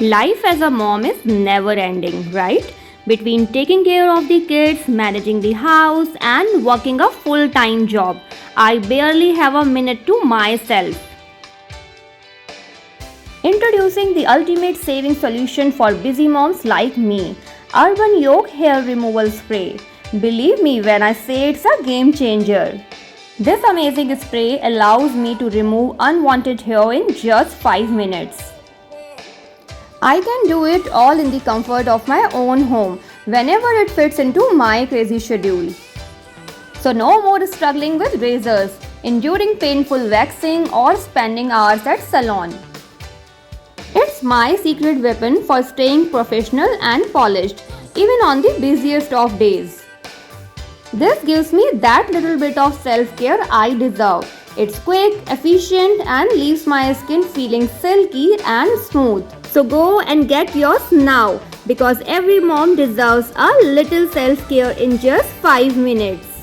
Life as a mom is never ending, right? Between taking care of the kids, managing the house, and working a full time job, I barely have a minute to myself. Introducing the ultimate saving solution for busy moms like me, Urbanyog Hair Removal Spray. Believe me when I say it's a game changer. This amazing spray allows me to remove unwanted hair in just 5 minutes. I can do it all in the comfort of my own home whenever it fits into my crazy schedule. So no more struggling with razors, enduring painful waxing or spending hours at salon. It's my secret weapon for staying professional and polished even on the busiest of days. This gives me that little bit of self-care I deserve. It's quick, efficient and leaves my skin feeling silky and smooth. So go and get yours now because every mom deserves a little self-care in just 5 minutes.